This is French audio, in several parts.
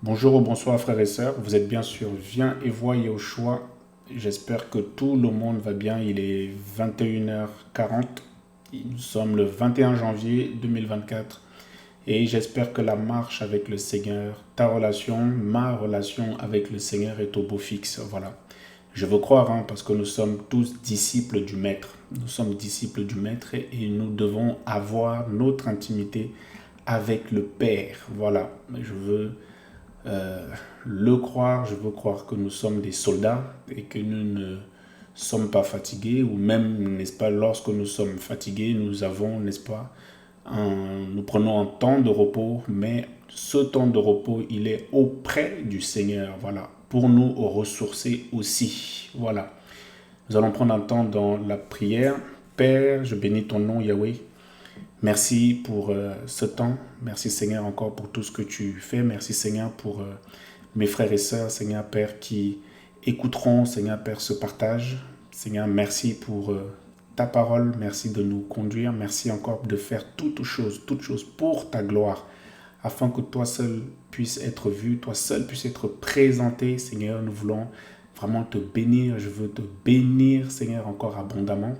Bonjour ou bonsoir frères et sœurs, vous êtes bien sûr Viens et vois Yahushua. J'espère que tout le monde va bien, il est 21h40, nous sommes le 21 janvier 2024 et j'espère que la marche avec le Seigneur, ta relation, ma relation avec le Seigneur est au beau fixe. Voilà. Je veux croire, parce que nous sommes tous disciples du Maître. Nous sommes disciples du Maître et nous devons avoir notre intimité avec le Père. Voilà. Je veux euh, le croire, je veux croire que nous sommes des soldats et que nous ne sommes pas fatigués, ou même, n'est-ce pas, lorsque nous sommes fatigués, nous avons, n'est-ce pas, nous prenons un temps de repos, mais ce temps de repos, il est auprès du Seigneur, voilà, pour nous ressourcer aussi, voilà. Nous allons prendre un temps dans la prière. Père, je bénis ton nom, Yahweh. Merci pour ce temps. Merci Seigneur encore pour tout ce que tu fais. Merci Seigneur pour mes frères et sœurs, Seigneur Père, qui écouteront, Seigneur Père, ce partage. Seigneur, merci pour ta parole. Merci de nous conduire. Merci encore de faire toutes choses pour ta gloire, afin que toi seul puisses être vu, toi seul puisses être présenté. Seigneur, nous voulons vraiment te bénir. Je veux te bénir, Seigneur, encore abondamment.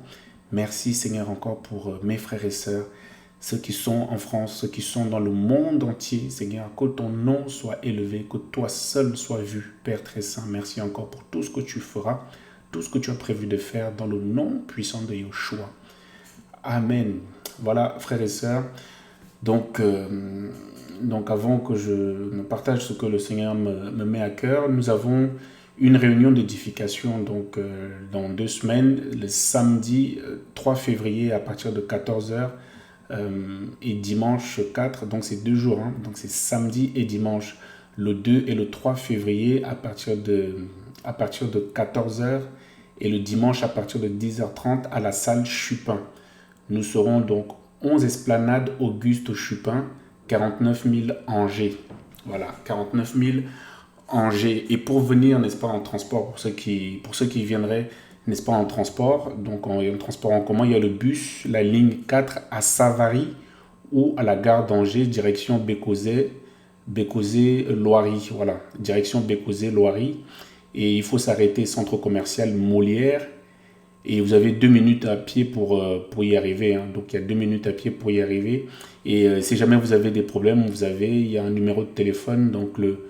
Merci, Seigneur, encore pour mes frères et sœurs, ceux qui sont en France, ceux qui sont dans le monde entier. Seigneur, que ton nom soit élevé, que toi seul sois vu, Père très saint. Merci encore pour tout ce que tu feras, tout ce que tu as prévu de faire dans le nom puissant de Yeshua. Amen. Voilà, frères et sœurs. Donc, avant que je ne partage ce que le Seigneur me met à cœur, nous avons une réunion d'édification dans 2 semaines, le samedi 3 février à partir de 14 heures et dimanche 4, donc c'est 2 jours, donc c'est samedi et dimanche, le 2 et le 3 février à partir de 14 heures et le dimanche à partir de 10h30 à la salle Chupin. Nous serons donc 11 esplanades Auguste Chupin, 49 000 Angers. Voilà, 49 000 Angers. Et pour venir, n'est-ce pas, en transport, pour ceux qui viendraient, n'est-ce pas, en transport, donc en transport en commun, il y a le bus, la ligne 4 à Savary ou à la gare d'Angers, direction Bécausé-Loiry. Voilà, direction Bécausé-Loiry. Et il faut s'arrêter centre commercial Molière. Et vous avez 2 minutes à pied pour y arriver. Donc il y a 2 minutes à pied pour y arriver. Et si jamais vous avez des problèmes, il y a un numéro de téléphone. Donc le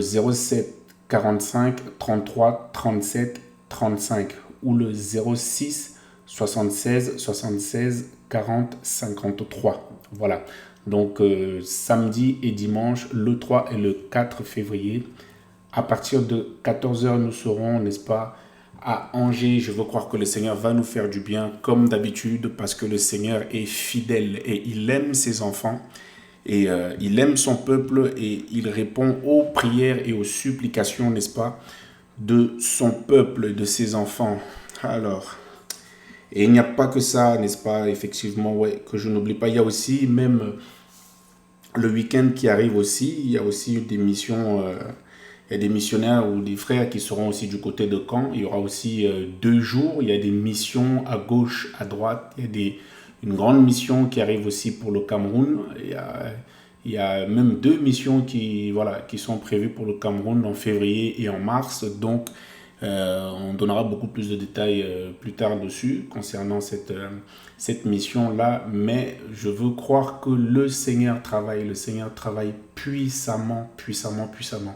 07 45 33 37 35 ou le 06 76 76 40 53. Voilà. Donc samedi et dimanche, le 3 et le 4 février. À partir de 14 heures, nous serons, n'est-ce pas, à Angers. Je veux croire que le Seigneur va nous faire du bien comme d'habitude parce que le Seigneur est fidèle et il aime ses enfants et il aime son peuple et il répond aux prières et aux supplications, n'est-ce pas, de son peuple et de ses enfants. Alors, et il n'y a pas que ça, n'est-ce pas, effectivement, ouais, que je n'oublie pas, il y a aussi même le week-end qui arrive aussi, il y a aussi des missions. Il y a des missionnaires ou des frères qui seront aussi du côté de Caen. Il y aura aussi 2 jours. Il y a des missions à gauche, à droite. Il y a une grande mission qui arrive aussi pour le Cameroun. Il y a même 2 missions qui sont prévues pour le Cameroun en février et en mars. Donc, on donnera beaucoup plus de détails plus tard dessus concernant cette mission-là. Mais je veux croire que le Seigneur travaille puissamment, puissamment, puissamment.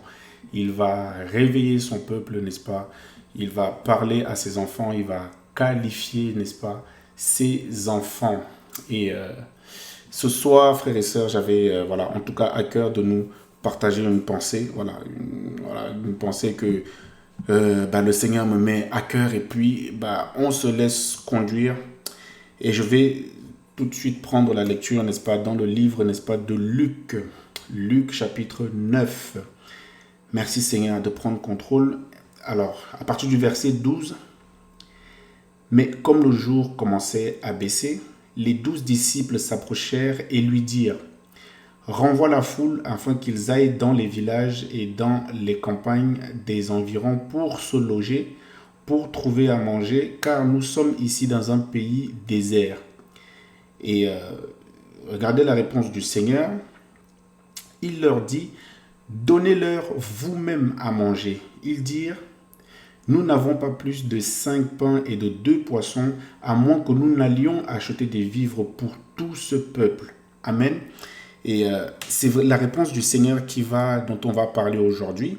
Il va réveiller son peuple, n'est-ce pas? Il va parler à ses enfants, il va qualifier, n'est-ce pas, ses enfants. Et ce soir, frères et sœurs, j'avais, voilà, en tout cas à cœur de nous partager une pensée, une pensée que le Seigneur me met à cœur et puis on se laisse conduire. Et je vais tout de suite prendre la lecture, n'est-ce pas, dans le livre, n'est-ce pas, de Luc, Luc chapitre 9. Merci Seigneur de prendre contrôle. Alors, à partir du verset 12, mais comme le jour commençait à baisser, les 12 disciples s'approchèrent et lui dirent, renvoie la foule afin qu'ils aillent dans les villages et dans les campagnes des environs pour se loger, pour trouver à manger, car nous sommes ici dans un pays désert. Et regardez la réponse du Seigneur. Il leur dit, donnez-leur vous-même à manger. Ils dirent, nous n'avons pas plus de 5 pains et de 2 poissons, à moins que nous n'allions acheter des vivres pour tout ce peuple. Amen. Et c'est la réponse du Seigneur dont on va parler aujourd'hui.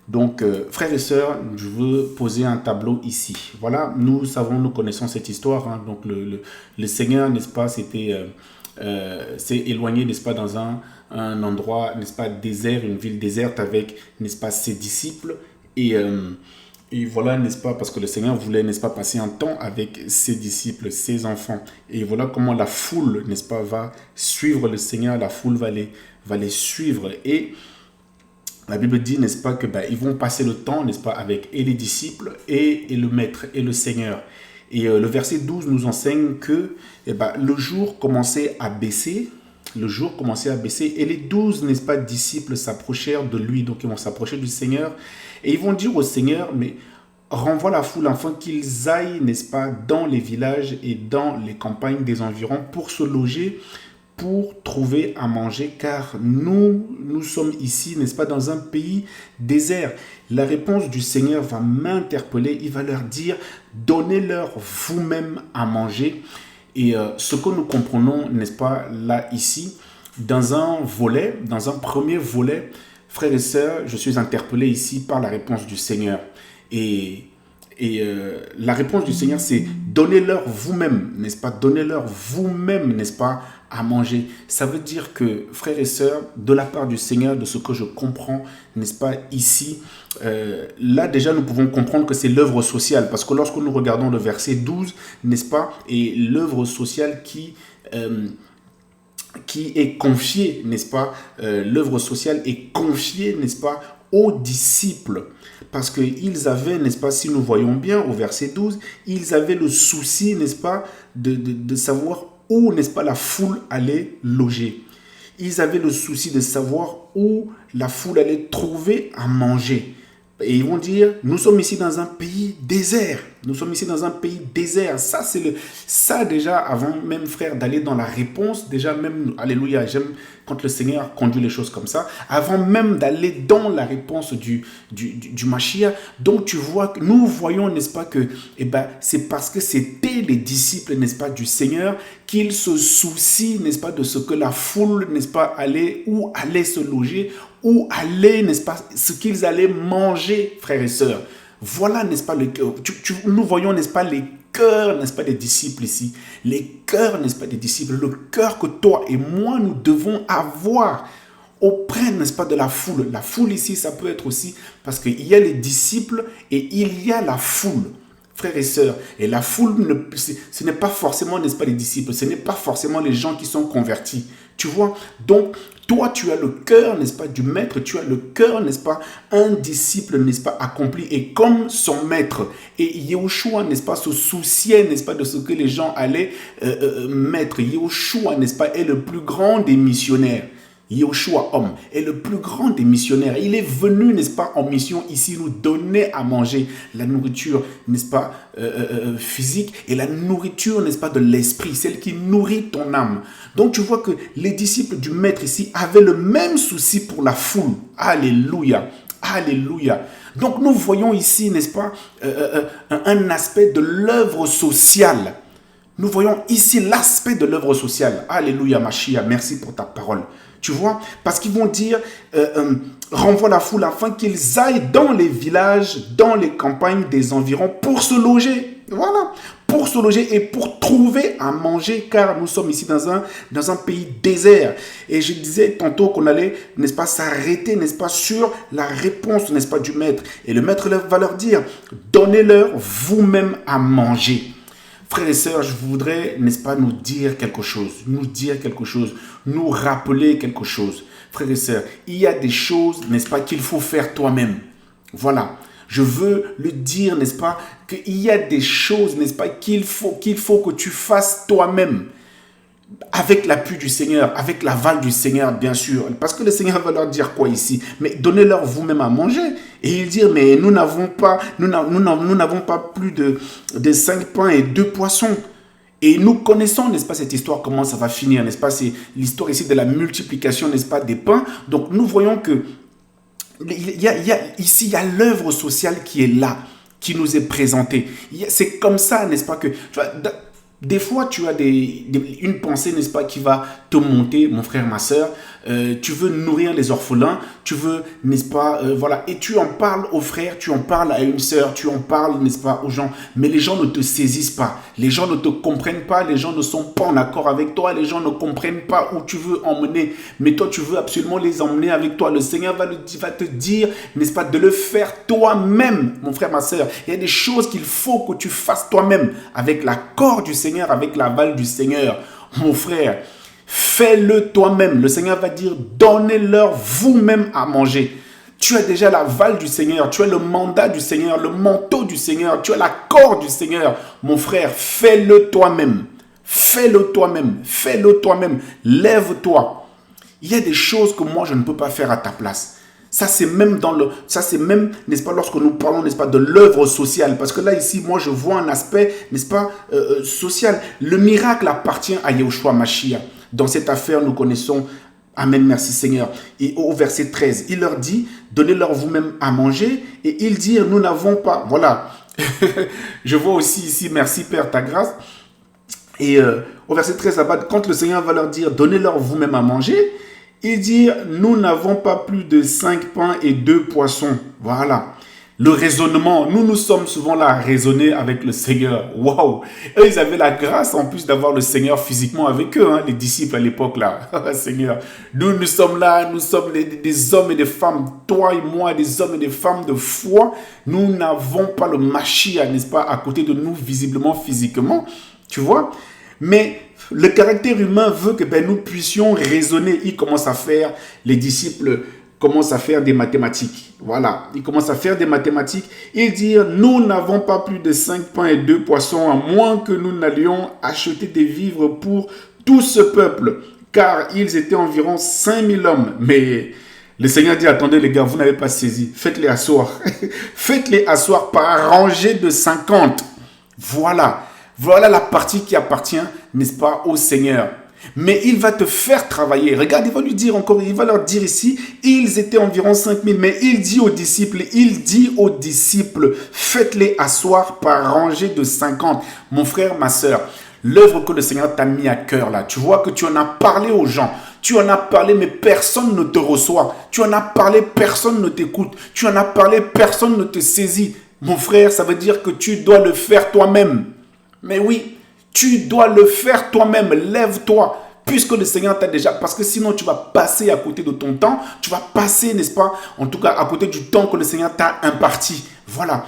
Donc, frères et sœurs, je veux poser un tableau ici. Voilà, nous connaissons cette histoire. Hein. Donc, le Seigneur, n'est-ce pas, s'est éloigné, n'est-ce pas, dans un endroit, n'est-ce pas, désert, une ville déserte avec, n'est-ce pas, ses disciples. Et voilà, n'est-ce pas, parce que le Seigneur voulait, n'est-ce pas, passer un temps avec ses disciples, ses enfants. Et voilà comment la foule, n'est-ce pas, va suivre le Seigneur, la foule va les suivre. Et la Bible dit, n'est-ce pas, que ils vont passer le temps, n'est-ce pas, avec et les disciples et le Maître et le Seigneur. Et le verset 12 nous enseigne que le jour commençait à baisser. Le jour commençait à baisser et les 12, n'est-ce pas, disciples s'approchèrent de lui. Donc, ils vont s'approcher du Seigneur et ils vont dire au Seigneur, mais renvoie la foule afin qu'ils aillent, n'est-ce pas, dans les villages et dans les campagnes des environs pour se loger, pour trouver à manger, car nous sommes ici, n'est-ce pas, dans un pays désert. La réponse du Seigneur va m'interpeller. Il va leur dire, donnez-leur vous-même à manger. Et ce que nous comprenons, n'est-ce pas, là, ici, dans un premier volet, frères et sœurs, je suis interpellé ici par la réponse du Seigneur. Et la réponse du Seigneur, c'est donnez-leur vous-même, n'est-ce pas, donnez-leur vous-même, n'est-ce pas, à manger. Ça veut dire que, frères et sœurs, de la part du Seigneur, de ce que je comprends, n'est-ce pas, ici, là déjà nous pouvons comprendre que c'est l'œuvre sociale, parce que lorsque nous regardons le verset 12, n'est-ce pas, et l'œuvre sociale qui est confiée, n'est-ce pas, l'œuvre sociale est confiée, n'est-ce pas, aux disciples. Parce qu'ils avaient, n'est-ce pas, si nous voyons bien au verset 12, ils avaient le souci, n'est-ce pas, de savoir où, n'est-ce pas, la foule allait loger. Ils avaient le souci de savoir où la foule allait trouver à manger. Et ils vont dire, nous sommes ici dans un pays désert. Nous sommes ici dans un pays désert. Ça déjà, avant même, frère, d'aller dans la réponse, déjà même, alléluia, j'aime quand le Seigneur conduit les choses comme ça, avant même d'aller dans la réponse du Mashiach. Donc tu vois, nous voyons, n'est-ce pas, que c'est parce que c'était les disciples, n'est-ce pas, du Seigneur, qu'ils se soucient, n'est-ce pas, de ce que la foule, n'est-ce pas, allait se loger, où aller, n'est-ce pas, ce qu'ils allaient manger, frères et sœurs. Voilà, n'est-ce pas, le cœur. Nous voyons, n'est-ce pas, les cœurs, n'est-ce pas, des disciples ici. Les cœurs, n'est-ce pas, des disciples. Le cœur que toi et moi, nous devons avoir auprès, n'est-ce pas, de la foule. La foule ici, ça peut être aussi parce qu'il y a les disciples et il y a la foule. Frères et sœurs, et la foule, ce n'est pas forcément, n'est-ce pas, les disciples, ce n'est pas forcément les gens qui sont convertis. Tu vois, donc, toi, tu as le cœur, n'est-ce pas, du maître, tu as le cœur, n'est-ce pas, un disciple, n'est-ce pas, accompli, et comme son maître. Et Yahushua, n'est-ce pas, se souciait, n'est-ce pas, de ce que les gens allaient mettre. Yahushua, n'est-ce pas, est le plus grand des missionnaires. Yahushua, homme, est le plus grand des missionnaires. Il est venu, n'est-ce pas, en mission ici, nous donner à manger la nourriture, n'est-ce pas, physique, et la nourriture, n'est-ce pas, de l'esprit, celle qui nourrit ton âme. Donc tu vois que les disciples du Maître ici avaient le même souci pour la foule. Alléluia, alléluia. Donc nous voyons ici, n'est-ce pas, un aspect de l'œuvre sociale. Nous voyons ici l'aspect de l'œuvre sociale. Alléluia, Mashiach, merci pour ta parole. Tu vois, parce qu'ils vont dire, renvoie la foule afin qu'ils aillent dans les villages, dans les campagnes des environs pour se loger. Voilà, pour se loger et pour trouver à manger, car nous sommes ici dans un pays désert. Et je disais tantôt qu'on allait, n'est-ce pas, s'arrêter, n'est-ce pas, sur la réponse, n'est-ce pas, du maître. Et le maître va leur dire, donnez-leur vous-même à manger. Frères et sœurs, je voudrais, n'est-ce pas, nous dire quelque chose, nous rappeler quelque chose. Frères et sœurs, il y a des choses, n'est-ce pas, qu'il faut faire toi-même. Voilà, je veux le dire, n'est-ce pas, qu'il y a des choses, n'est-ce pas, qu'il faut que tu fasses toi-même. Avec l'appui du Seigneur, avec l'aval du Seigneur, bien sûr. Parce que le Seigneur va leur dire quoi ici? Mais donnez-leur vous-même à manger. Et il dit, mais nous n'avons pas plus de 5 pains et 2 poissons. Et nous connaissons, n'est-ce pas, cette histoire, comment ça va finir, n'est-ce pas? C'est l'histoire ici de la multiplication, n'est-ce pas, des pains. Donc nous voyons que Ici, il y a l'œuvre sociale qui est là, qui nous est présentée. C'est comme ça, n'est-ce pas, que tu vois, des fois, tu as une pensée, n'est-ce pas, qui va te monter, mon frère, ma soeur. Tu veux nourrir les orphelins, tu veux, n'est-ce pas, voilà. Et tu en parles aux frères, tu en parles à une sœur, tu en parles, n'est-ce pas, aux gens. Mais les gens ne te saisissent pas, les gens ne te comprennent pas, les gens ne sont pas en accord avec toi, les gens ne comprennent pas où tu veux emmener. Mais toi, tu veux absolument les emmener avec toi. Le Seigneur va te dire, n'est-ce pas, de le faire toi-même, mon frère, ma sœur. Il y a des choses qu'il faut que tu fasses toi-même, avec l'accord du Seigneur, avec l'aval du Seigneur, mon frère. Fais-le toi-même. Le Seigneur va dire, donnez-leur vous-même à manger. Tu as déjà l'aval du Seigneur, tu as le mandat du Seigneur, le manteau du Seigneur, tu as l'accord du Seigneur. Mon frère, fais-le toi-même. Fais-le toi-même. Fais-le toi-même. Lève-toi. Il y a des choses que moi, je ne peux pas faire à ta place. Ça, c'est même, n'est-ce pas, lorsque nous parlons, n'est-ce pas, de l'œuvre sociale. Parce que là, ici, moi, je vois un aspect, n'est-ce pas, social. Le miracle appartient à Yahushua Mashiach. Dans cette affaire, nous connaissons, Amen, merci Seigneur. Et au verset 13, il leur dit, donnez-leur vous-même à manger. Et ils dirent, nous n'avons pas. Voilà. Je vois aussi ici, merci Père, ta grâce. Et au verset 13, là-bas, quand le Seigneur va leur dire, donnez-leur vous-même à manger, ils dirent, nous n'avons pas plus de 5 pains et 2 poissons. Voilà. Le raisonnement, nous sommes souvent là à raisonner avec le Seigneur. Waouh! Eux, ils avaient la grâce en plus d'avoir le Seigneur physiquement avec eux, hein, les disciples à l'époque là. Seigneur, nous sommes là, nous sommes des hommes et des femmes, toi et moi, des hommes et des femmes de foi. Nous n'avons pas le Mashiach, n'est-ce pas, à côté de nous, visiblement, physiquement, tu vois? Mais le caractère humain veut que nous puissions raisonner. Il commence à faire, les disciples commencent à faire des mathématiques. Voilà, ils commencent à faire des mathématiques. Ils disent, nous n'avons pas plus de 5 pains et 2 poissons, à moins que nous n'allions acheter des vivres pour tout ce peuple. Car ils étaient environ 5000 hommes. Mais le Seigneur dit, attendez les gars, vous n'avez pas saisi. Faites-les asseoir. Faites-les asseoir par rangée de 50. Voilà. Voilà la partie qui appartient, n'est-ce pas, au Seigneur. Mais il va te faire travailler. Regarde, il va lui dire encore, il va leur dire ici, ils étaient environ 5000, mais il dit aux disciples, faites-les asseoir par rangée de 50. Mon frère, ma soeur, l'œuvre que le Seigneur t'a mis à cœur là, tu vois que tu en as parlé aux gens. Tu en as parlé, mais personne ne te reçoit. Tu en as parlé, personne ne t'écoute. Tu en as parlé, personne ne te saisit. Mon frère, ça veut dire que tu dois le faire toi-même. Mais oui, tu dois le faire toi-même. Lève-toi, puisque le Seigneur t'a déjà... Parce que sinon, tu vas passer à côté de ton temps. Tu vas passer, n'est-ce pas, en tout cas, à côté du temps que le Seigneur t'a imparti. Voilà.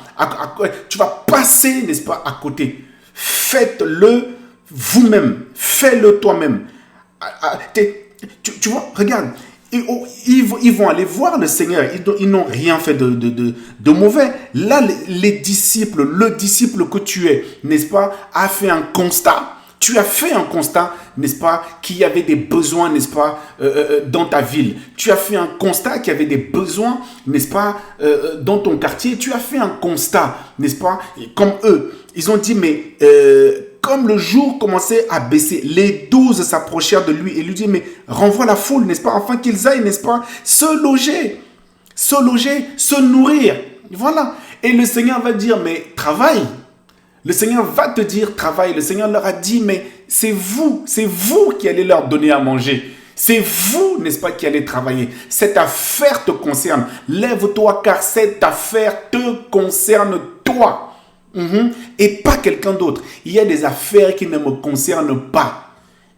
Tu vas passer, n'est-ce pas, à côté. Faites-le vous-même. Fais-le toi-même. Tu vois, regarde. Ils vont aller voir le Seigneur. Ils n'ont rien fait de mauvais. Là, les disciples, le disciple que tu es, n'est-ce pas, a fait un constat. Tu as fait un constat, n'est-ce pas, qu'il y avait des besoins, n'est-ce pas, dans ta ville. Tu as fait un constat qu'il y avait des besoins, n'est-ce pas, dans ton quartier. Tu as fait un constat, n'est-ce pas, comme eux. Ils ont dit, mais... comme le jour commençait à baisser, les 12 s'approchèrent de lui et lui dirent, mais renvoie la foule, n'est-ce pas, afin qu'ils aillent, n'est-ce pas, se loger, se nourrir. Voilà. Et le Seigneur va dire, mais travaille. Le Seigneur va te dire, travaille. Le Seigneur leur a dit, mais c'est vous qui allez leur donner à manger. C'est vous, n'est-ce pas, qui allez travailler. Cette affaire te concerne. Lève-toi, car cette affaire te concerne toi. Et pas quelqu'un d'autre. Il y a des affaires qui ne me concernent pas.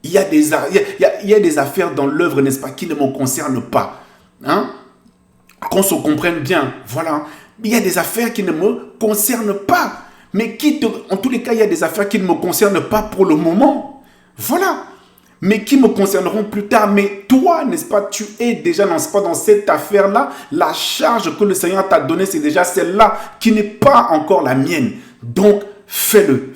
Il y a des affaires dans l'œuvre, n'est-ce pas, qui ne me concernent pas. Hein? Qu'on se comprenne bien. Voilà. Il y a des affaires qui ne me concernent pas. Mais en tous les cas, il y a des affaires qui ne me concernent pas pour le moment. Voilà. Mais qui me concerneront plus tard. Mais toi, n'est-ce pas, tu es déjà dans cette affaire-là. La charge que le Seigneur t'a donnée, c'est déjà celle-là qui n'est pas encore la mienne. Donc, fais-le,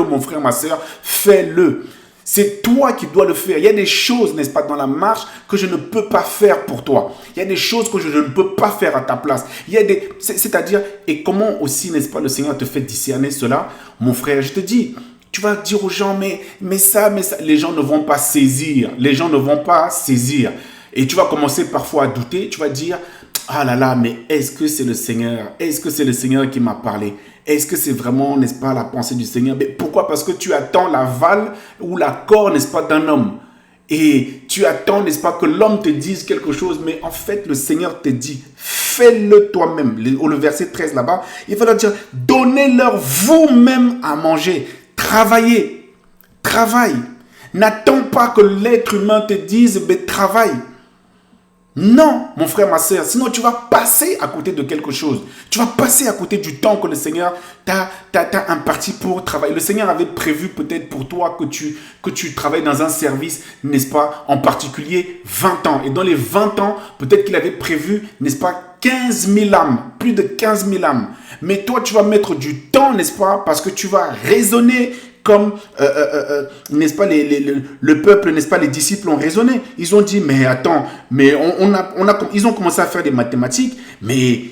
mon frère, ma soeur, fais-le. C'est toi qui dois le faire. Il y a des choses, n'est-ce pas, dans la marche que je ne peux pas faire pour toi. Il y a des choses que je ne peux pas faire à ta place. C'est-à-dire, et comment aussi, n'est-ce pas, le Seigneur te fait discerner cela, mon frère, je te dis. Tu vas dire aux gens, mais ça, les gens ne vont pas saisir. Les gens ne vont pas saisir. Et tu vas commencer parfois à douter. Tu vas dire, ah là là, mais est-ce que c'est le Seigneur? Est-ce que c'est le Seigneur qui m'a parlé? Est-ce que c'est vraiment, n'est-ce pas, la pensée du Seigneur? Mais pourquoi? Parce que tu attends l'aval ou l'accord, n'est-ce pas, d'un homme. Et tu attends, n'est-ce pas, que l'homme te dise quelque chose, mais en fait, le Seigneur te dit, fais-le toi-même. Le verset 13 là-bas, il va leur dire, donnez-leur vous-même à manger. Travaillez. Travaille. N'attends pas que l'être humain te dise, mais travaille. Non, mon frère, ma soeur, sinon tu vas passer à côté de quelque chose. Tu vas passer à côté du temps que le Seigneur t'a imparti pour travailler. Le Seigneur avait prévu peut-être pour toi que tu travailles dans un service, n'est-ce pas, en particulier 20 ans. Et dans les 20 ans, peut-être qu'il avait prévu, n'est-ce pas, 15 000 âmes, plus de 15 000 âmes. Mais toi, tu vas mettre du temps, n'est-ce pas, parce que tu vas raisonner comme, n'est-ce pas, le peuple, n'est-ce pas, les disciples ont raisonné. Ils ont dit, mais attends, mais ils ont commencé à faire des mathématiques, mais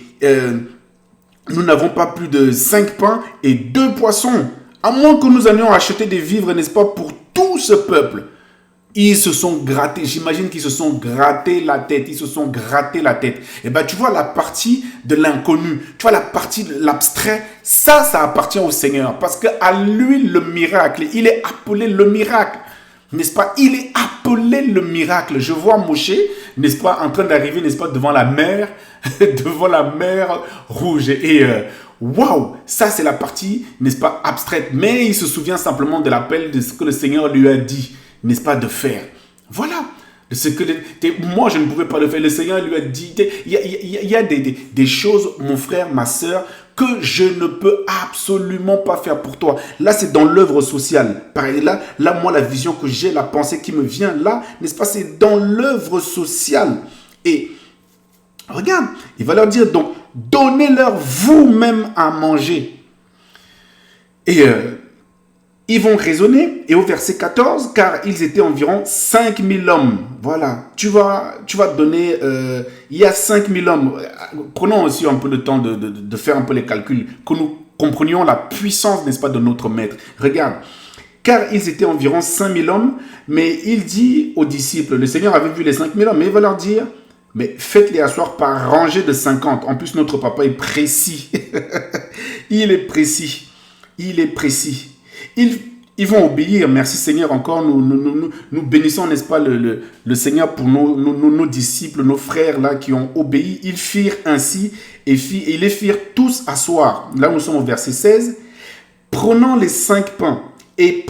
nous n'avons pas plus de 5 pains et 2 poissons. À moins que nous allions acheter des vivres, n'est-ce pas, pour tout ce peuple. Ils se sont grattés, j'imagine qu'ils se sont grattés la tête, ils se sont grattés la tête. Et bien, tu vois la partie de l'inconnu, tu vois la partie de l'abstrait, ça appartient au Seigneur. Parce qu'à lui, le miracle, il est appelé le miracle. N'est-ce pas? Il est appelé le miracle. Je vois Moshe, n'est-ce pas, en train d'arriver, n'est-ce pas, devant la mer, devant la mer rouge. Et waouh, ça c'est la partie, n'est-ce pas, abstraite. Mais il se souvient simplement de l'appel de ce que le Seigneur lui a dit, n'est-ce pas, de faire. Voilà. Ce que moi, je ne pouvais pas le faire. Le Seigneur lui a dit, il y a des choses, mon frère, ma soeur, que je ne peux absolument pas faire pour toi. Là, c'est dans l'œuvre sociale. Pareil, là, moi, la vision que j'ai, la pensée qui me vient là, n'est-ce pas, c'est dans l'œuvre sociale. Et regarde, il va leur dire, donc, donnez-leur vous-même à manger. Et ils vont raisonner, et au verset 14, car ils étaient environ 5000 hommes. Voilà, tu vas donner, il y a 5000 hommes. Prenons aussi un peu de temps de faire un peu les calculs, que nous comprenions la puissance, n'est-ce pas, de notre maître. Regarde, car ils étaient environ 5000 hommes, mais il dit aux disciples, le Seigneur avait vu les 5000 hommes, mais il va leur dire, mais faites-les asseoir par rangée de 50. En plus, notre papa est précis. Il est précis. Il est précis. Ils vont obéir. Merci Seigneur. Encore, nous bénissons, n'est-ce pas, le Seigneur pour nos disciples, nos frères là qui ont obéi. Ils firent ainsi et ils les firent tous asseoir. Là, nous sommes au verset 16. Prenant les 5 pains et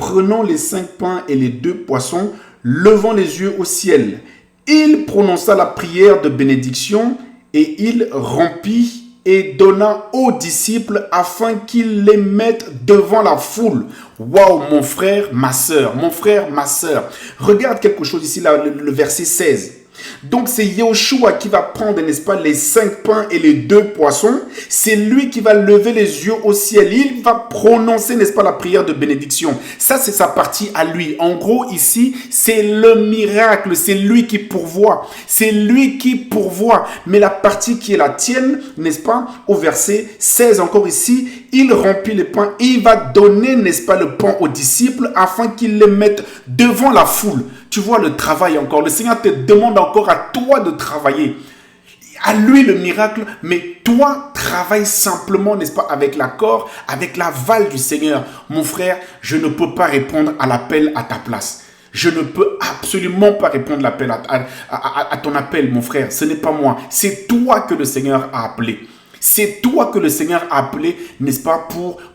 les 2 poissons, levant les yeux au ciel, il prononça la prière de bénédiction et il rompit et donna aux disciples afin qu'ils les mettent devant la foule. Waouh, mon frère, ma soeur, mon frère, ma soeur. Regarde quelque chose ici, là, le verset 16. Donc c'est Yahushua qui va prendre, n'est-ce pas, les 5 pains et les 2 poissons. C'est lui qui va lever les yeux au ciel. Il va prononcer, n'est-ce pas, la prière de bénédiction. Ça, c'est sa partie à lui. En gros, ici, c'est le miracle. C'est lui qui pourvoit. C'est lui qui pourvoit. Mais la partie qui est la tienne, n'est-ce pas, au verset 16, encore ici, il remplit les pains et il va donner, n'est-ce pas, le pain aux disciples afin qu'ils les mettent devant la foule. Tu vois le travail encore. Le Seigneur te demande encore à toi de travailler. À lui le miracle, mais toi, travaille simplement, n'est-ce pas, avec l'accord, avec l'aval du Seigneur. Mon frère, je ne peux pas répondre à l'appel à ta place. Je ne peux absolument pas répondre à ton appel, mon frère. Ce n'est pas moi. C'est toi que le Seigneur a appelé. C'est toi que le Seigneur a appelé, n'est-ce pas,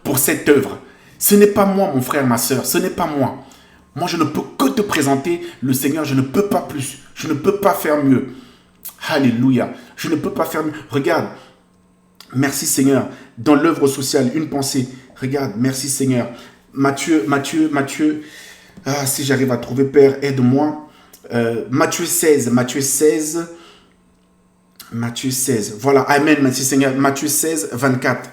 pour cette œuvre. Ce n'est pas moi, mon frère, ma soeur. Ce n'est pas moi. Moi, je ne peux que te présenter le Seigneur. Je ne peux pas plus. Je ne peux pas faire mieux. Alléluia. Je ne peux pas faire mieux. Regarde. Merci Seigneur. Dans l'œuvre sociale, une pensée. Regarde. Merci Seigneur. Matthieu. Ah, si j'arrive à trouver, Père, aide-moi. Matthieu 16. Voilà. Amen. Merci Seigneur. Matthieu 16, 24.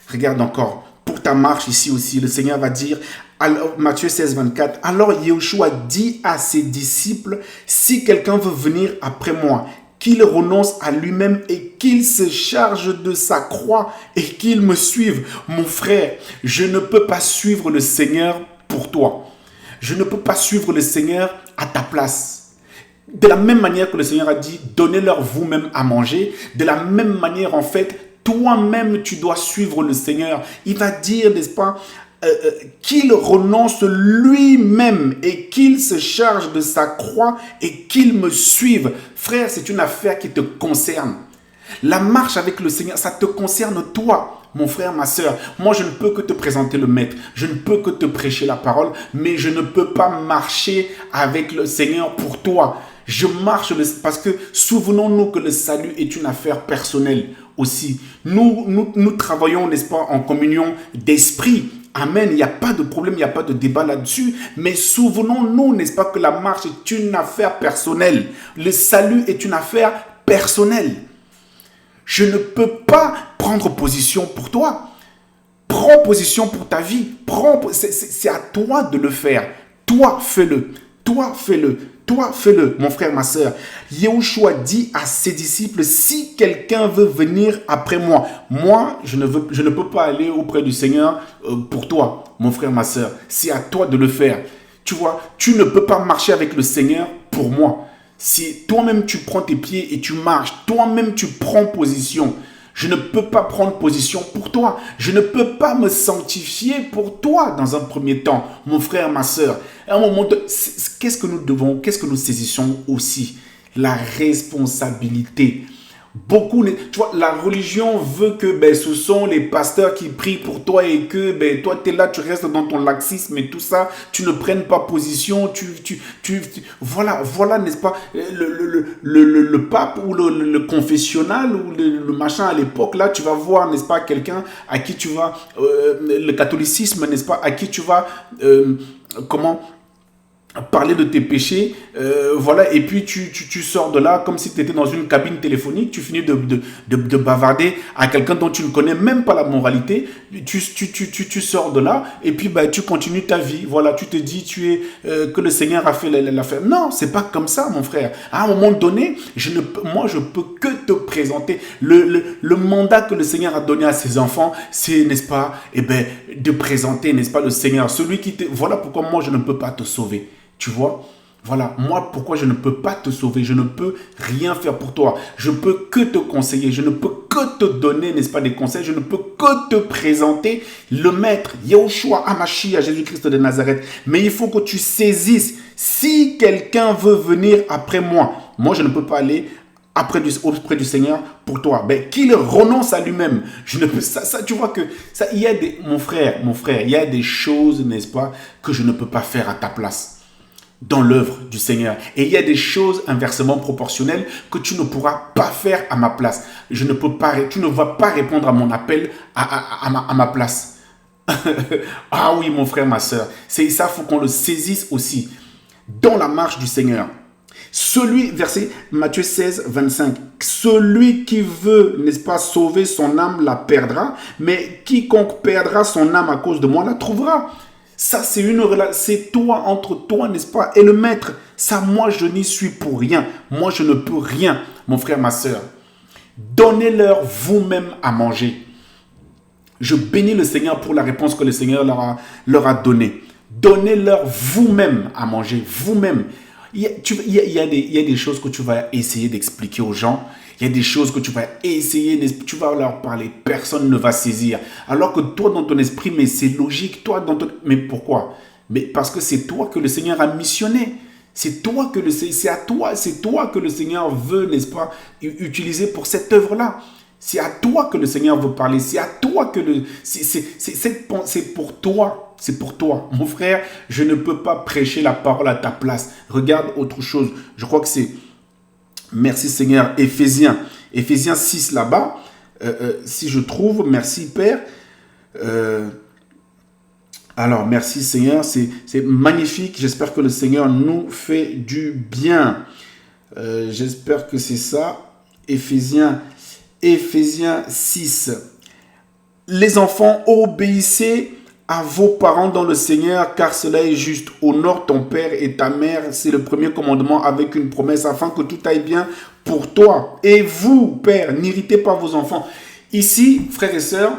Regarde encore. Pour ta marche ici aussi, le Seigneur va dire, alors, Matthieu 16, 24, alors Yahushua dit à ses disciples, si quelqu'un veut venir après moi, qu'il renonce à lui-même et qu'il se charge de sa croix et qu'il me suive. Mon frère, je ne peux pas suivre le Seigneur pour toi. Je ne peux pas suivre le Seigneur à ta place. De la même manière que le Seigneur a dit, donnez-leur vous-même à manger, de la même manière, en fait, toi-même, tu dois suivre le Seigneur. Il va dire, n'est-ce pas, qu'il renonce lui-même et qu'il se charge de sa croix et qu'il me suive. Frère, c'est une affaire qui te concerne. La marche avec le Seigneur, ça te concerne toi, mon frère, ma soeur. Moi, je ne peux que te présenter le Maître. Je ne peux que te prêcher la parole, mais je ne peux pas marcher avec le Seigneur pour toi. Je marche parce que souvenons-nous que le salut est une affaire personnelle aussi. Nous travaillons, n'est-ce pas, en communion d'esprit. Amen, il n'y a pas de problème, il n'y a pas de débat là-dessus. Mais souvenons-nous, n'est-ce pas, que la marche est une affaire personnelle. Le salut est une affaire personnelle. Je ne peux pas prendre position pour toi. Prends position pour ta vie. C'est à toi de le faire. Toi, fais-le. Toi, fais-le. Toi, fais-le, mon frère, ma soeur. Yahushua dit à ses disciples, si quelqu'un veut venir après moi, moi, je ne peux pas aller auprès du Seigneur pour toi, mon frère, ma soeur. C'est à toi de le faire. Tu vois, tu ne peux pas marcher avec le Seigneur pour moi. Si toi-même tu prends tes pieds et tu marches, toi-même tu prends position, je ne peux pas prendre position pour toi. Je ne peux pas me sanctifier pour toi dans un premier temps, mon frère, ma soeur. À un moment, qu'est-ce que nous saisissons aussi? La responsabilité. Tu vois, la religion veut que ce sont les pasteurs qui prient pour toi et que toi, tu es là, tu restes dans ton laxisme et tout ça, tu ne prennes pas position, voilà, n'est-ce pas, le pape ou le confessionnal ou le machin à l'époque, là, tu vas voir, n'est-ce pas, quelqu'un à qui tu vas, le catholicisme, n'est-ce pas, à qui tu vas, parler de tes péchés, voilà, et puis tu sors de là comme si tu étais dans une cabine téléphonique, tu finis de bavarder à quelqu'un dont tu ne connais même pas la moralité, tu sors de là, et puis tu continues ta vie, voilà, tu te dis que le Seigneur a fait l'affaire. Non, c'est pas comme ça, mon frère. À un moment donné, moi, je peux que te présenter le mandat que le Seigneur a donné à ses enfants, c'est, n'est-ce pas, de présenter, n'est-ce pas, le Seigneur, celui qui te... Voilà pourquoi moi, je ne peux pas te sauver. Tu vois, voilà, moi, pourquoi je ne peux pas te sauver? Je ne peux rien faire pour toi. Je peux que te conseiller. Je ne peux que te donner, n'est-ce pas, des conseils. Je ne peux que te présenter le Maître, Yahushua HaMashiach, Jésus-Christ de Nazareth. Mais il faut que tu saisisses, si quelqu'un veut venir après moi, moi, je ne peux pas aller auprès du Seigneur pour toi. Qu'il renonce à lui-même. Je ne peux, ça, tu vois que, ça, il y a mon frère, il y a des choses, n'est-ce pas, que je ne peux pas faire à ta place dans l'œuvre du Seigneur. Et il y a des choses inversement proportionnelles que tu ne pourras pas faire à ma place. Tu ne vas pas répondre à mon appel à ma place. Ah oui, mon frère, ma soeur. C'est ça, il faut qu'on le saisisse aussi. Dans la marche du Seigneur. Verset Matthieu 16, 25. Celui qui veut, n'est-ce pas, sauver son âme la perdra, mais quiconque perdra son âme à cause de moi la trouvera. Ça, c'est toi, entre toi, n'est-ce pas, et le Maître. Ça, moi, je n'y suis pour rien. Moi, je ne peux rien, mon frère, ma soeur. Donnez-leur vous-même à manger. Je bénis le Seigneur pour la réponse que le Seigneur leur a donnée. Donnez-leur vous-même à manger, vous-même. Il y a des choses que tu vas essayer d'expliquer aux gens. Il y a des choses que tu vas essayer, tu vas leur parler, personne ne va saisir. Alors que toi, dans ton esprit, mais c'est logique, mais pourquoi? Mais parce que c'est toi que le Seigneur a missionné. C'est toi que le Seigneur veut, n'est-ce pas, utiliser pour cette œuvre-là. C'est à toi que le Seigneur veut parler. C'est à toi que c'est pour toi. C'est pour toi. Mon frère, je ne peux pas prêcher la parole à ta place. Regarde autre chose. Je crois que c'est... Merci Seigneur. Éphésiens 6 là-bas. Si je trouve, merci Père. Alors, merci Seigneur. C'est magnifique. J'espère que le Seigneur nous fait du bien. J'espère que c'est ça. Éphésiens 6. Les enfants, obéissez à vos parents dans le Seigneur, car cela est juste. Honore ton père et ta mère. C'est le premier commandement avec une promesse, afin que tout aille bien pour toi. Et vous, père, n'irritez pas vos enfants. Ici, frères et sœurs,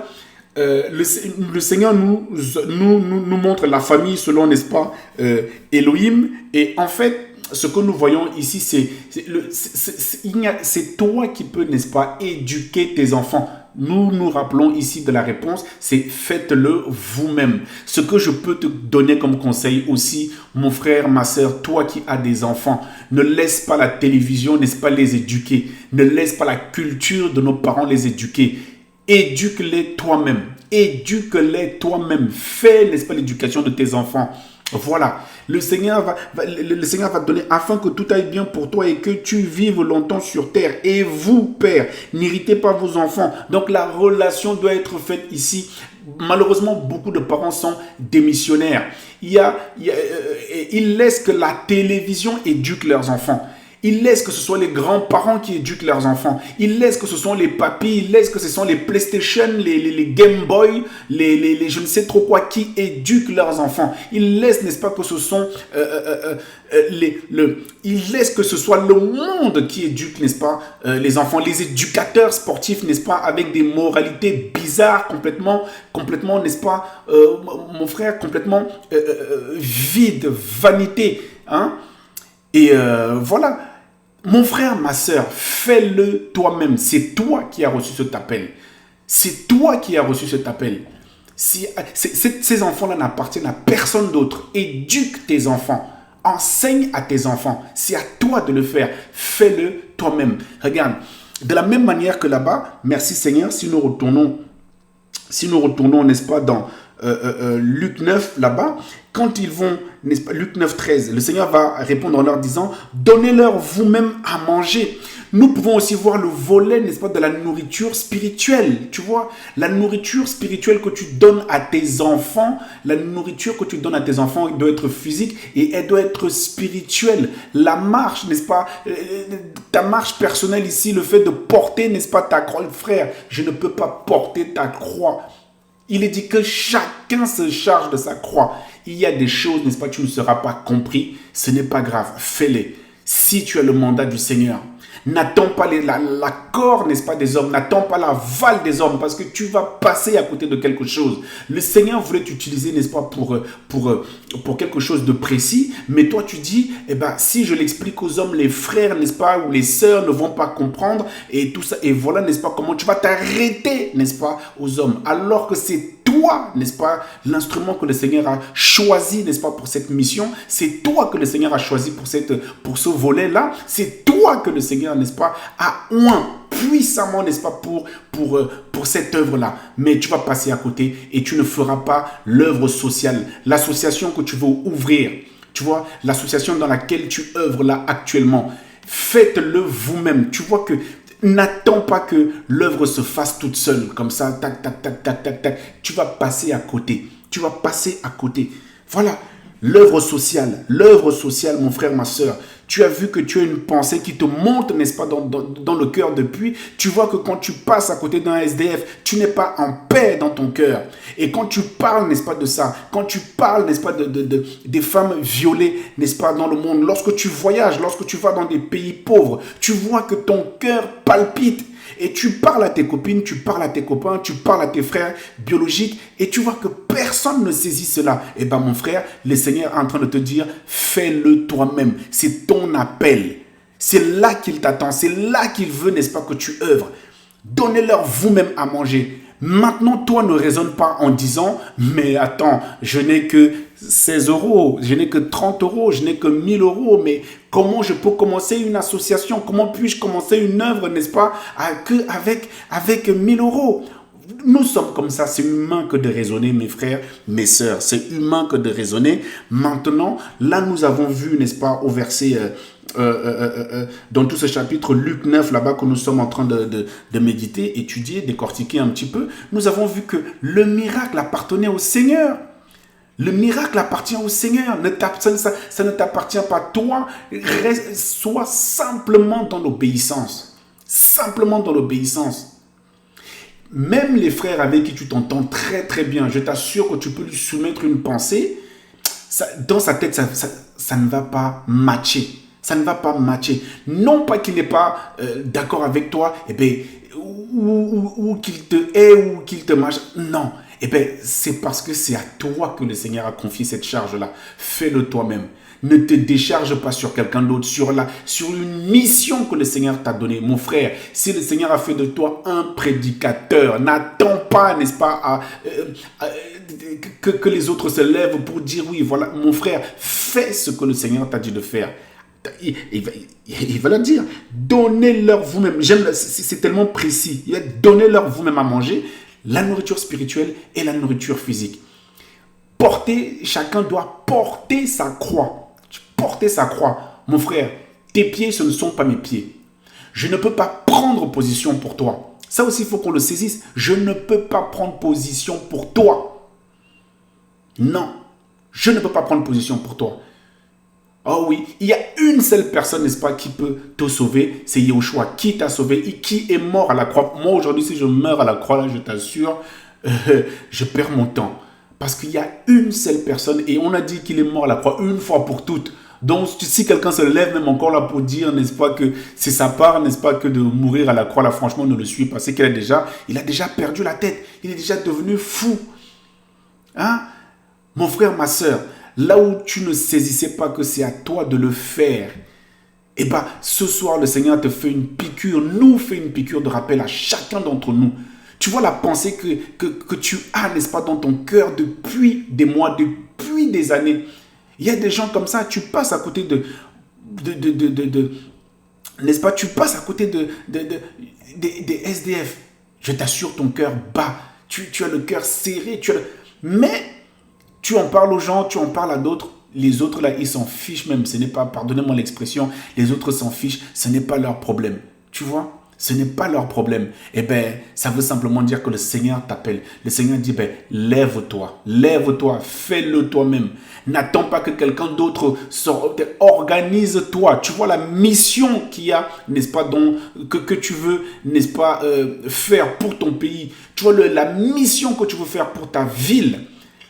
le Seigneur nous montre la famille selon, n'est-ce pas, Elohim. Et en fait, ce que nous voyons ici, c'est toi qui peux, n'est-ce pas, éduquer tes enfants. Nous nous rappelons ici de la réponse, c'est faites-le vous-même. Ce que je peux te donner comme conseil aussi, mon frère, ma soeur, toi qui as des enfants, ne laisse pas la télévision, n'est-ce pas, les éduquer. Ne laisse pas la culture de nos parents les éduquer. Éduque-les toi-même. Éduque-les toi-même. Fais, n'est-ce pas, l'éducation de tes enfants. Voilà, le Seigneur va te donner afin que tout aille bien pour toi et que tu vives longtemps sur terre. Et vous, Père, n'irritez pas vos enfants. Donc la relation doit être faite ici. Malheureusement, beaucoup de parents sont démissionnaires. Ils laissent que la télévision éduque leurs enfants. Ils laissent que ce soit les grands-parents qui éduquent leurs enfants. Ils laissent que ce sont les papis, ils laissent que ce sont les PlayStation, les Game Boy, les je ne sais trop quoi qui éduquent leurs enfants. Ils laissent, n'est-ce pas, que ce sont ils laissent que ce soit le monde qui éduque, n'est-ce pas, les enfants, les éducateurs sportifs, n'est-ce pas, avec des moralités bizarres, complètement, n'est-ce pas, mon frère, complètement vide, vanité, hein. Et voilà, mon frère, ma soeur, fais-le toi-même. C'est toi qui as reçu cet appel. C'est toi qui as reçu cet appel. Ces enfants-là n'appartiennent à personne d'autre. Éduque tes enfants. Enseigne à tes enfants. C'est à toi de le faire. Fais-le toi-même. Regarde, de la même manière que là-bas, merci Seigneur, si nous retournons, n'est-ce pas, dans Luc 9, là-bas, quand ils vont, n'est-ce pas, Luc 9, 13, le Seigneur va répondre en leur disant, donnez-leur vous-même à manger. Nous pouvons aussi voir le volet, n'est-ce pas, de la nourriture spirituelle. Tu vois, la nourriture spirituelle que tu donnes à tes enfants, la nourriture que tu donnes à tes enfants, elle doit être physique et elle doit être spirituelle. La marche, n'est-ce pas, ta marche personnelle ici, le fait de porter, n'est-ce pas, ta croix, frère, je ne peux pas porter ta croix. Il est dit que chacun se charge de sa croix. Il y a des choses, n'est-ce pas, tu ne seras pas compris. Ce n'est pas grave, fais-les. Si tu as le mandat du Seigneur, n'attends pas l'accord, n'est-ce pas, des hommes. N'attends pas l'aval des hommes parce que tu vas passer à côté de quelque chose. Le Seigneur voulait t'utiliser, n'est-ce pas, pour quelque chose de précis. Mais toi, tu dis, eh ben, si je l'explique aux hommes, les frères, n'est-ce pas, ou les sœurs ne vont pas comprendre et tout ça. Et voilà, n'est-ce pas, comment tu vas t'arrêter, n'est-ce pas, aux hommes. Alors que c'est toi, n'est-ce pas, l'instrument que le Seigneur a choisi, n'est-ce pas, pour cette mission. C'est toi que le Seigneur a choisi pour ce volet-là. C'est toi que le Seigneur, n'est-ce pas, a oint puissamment, n'est-ce pas, pour cette œuvre-là. Mais tu vas passer à côté et tu ne feras pas l'œuvre sociale, l'association que tu veux ouvrir. Tu vois, l'association dans laquelle tu œuvres là actuellement. Faites-le vous-même. Tu vois que n'attends pas que l'œuvre se fasse toute seule, comme ça, tac, tac, tac, tac, tac, tac. Tu vas passer à côté. Tu vas passer à côté. Voilà, l'œuvre sociale, mon frère, ma soeur. Tu as vu que tu as une pensée qui te monte, n'est-ce pas, dans le cœur depuis. Tu vois que quand tu passes à côté d'un SDF, tu n'es pas en paix dans ton cœur. Et quand tu parles, n'est-ce pas, de ça, quand tu parles, n'est-ce pas, des femmes violées, n'est-ce pas, dans le monde, lorsque tu voyages, lorsque tu vas dans des pays pauvres, tu vois que ton cœur palpite. Et tu parles à tes copines, tu parles à tes copains, tu parles à tes frères biologiques et tu vois que personne ne saisit cela. Eh bien mon frère, le Seigneur est en train de te dire, fais-le toi-même. C'est ton appel. C'est là qu'il t'attend. C'est là qu'il veut, n'est-ce pas, que tu œuvres. Donnez-leur vous-même à manger. Maintenant, toi, ne raisonne pas en disant, mais attends, je n'ai que 16 euros, je n'ai que 30 euros, je n'ai que 1000 euros, mais comment je peux commencer une association? Comment puis-je commencer une œuvre, n'est-ce pas, avec 1000 euros? Nous sommes comme ça, c'est humain que de raisonner, mes frères, mes sœurs, c'est humain que de raisonner. Maintenant, là, nous avons vu, n'est-ce pas, au verset, dans tout ce chapitre, Luc 9, là-bas, que nous sommes en train de méditer, étudier, décortiquer un petit peu, nous avons vu que le miracle appartenait au Seigneur. Le miracle appartient au Seigneur. Ça ne t'appartient pas toi. Sois simplement dans l'obéissance. Simplement dans l'obéissance. Même les frères avec qui tu t'entends très très bien, je t'assure que tu peux lui soumettre une pensée. Dans sa tête, ça ne va pas matcher. Ça ne va pas matcher. Non pas qu'il n'est pas d'accord avec toi, eh bien, ou qu'il te hait ou qu'il te mâche. Non. Eh bien, c'est parce que c'est à toi que le Seigneur a confié cette charge-là. Fais-le toi-même. Ne te décharge pas sur quelqu'un d'autre, sur une mission que le Seigneur t'a donnée. Mon frère, si le Seigneur a fait de toi un prédicateur, n'attends pas, n'est-ce pas, que les autres se lèvent pour dire oui, voilà, mon frère, fais ce que le Seigneur t'a dit de faire. Il va leur dire, donnez-leur vous-même. C'est tellement précis. Il va donnez-leur vous-même à manger, la nourriture spirituelle et la nourriture physique. Chacun doit porter sa croix. Porter sa croix. Mon frère, tes pieds, ce ne sont pas mes pieds. Je ne peux pas prendre position pour toi. Ça aussi, il faut qu'on le saisisse. Je ne peux pas prendre position pour toi. Non, je ne peux pas prendre position pour toi. Oh oui, il y a une seule personne, n'est-ce pas, qui peut te sauver, c'est Yahushua, qui t'a sauvé et qui est mort à la croix. Moi, aujourd'hui, si je meurs à la croix, là, je t'assure, je perds mon temps. Parce qu'il y a une seule personne et on a dit qu'il est mort à la croix une fois pour toutes. Donc, si quelqu'un se lève même encore là pour dire, n'est-ce pas, que c'est sa part, n'est-ce pas, que de mourir à la croix, là, franchement, ne le suis pas. C'est qu'il a déjà perdu la tête. Il est déjà devenu fou. Hein? Mon frère, ma soeur, là où tu ne saisissais pas que c'est à toi de le faire, eh bien, ce soir, le Seigneur te fait une piqûre, nous fait une piqûre de rappel à chacun d'entre nous. Tu vois la pensée que tu as, n'est-ce pas, dans ton cœur depuis des mois, depuis des années. Il y a des gens comme ça, tu passes à côté n'est-ce pas, tu passes à côté des SDF. Je t'assure, ton cœur bat. Tu as le cœur serré. Mais tu en parles aux gens, tu en parles à d'autres. Les autres, là, ils s'en fichent même. Ce n'est pas, pardonnez-moi l'expression, les autres s'en fichent. Ce n'est pas leur problème. Tu vois? Ce n'est pas leur problème. Eh bien, ça veut simplement dire que le Seigneur t'appelle. Le Seigneur dit, ben, lève-toi, fais-le toi-même. N'attends pas que quelqu'un d'autre sorte. Organise-toi. Tu vois la mission qu'il y a, n'est-ce pas, que tu veux, n'est-ce pas, faire pour ton pays. Tu vois la mission que tu veux faire pour ta ville,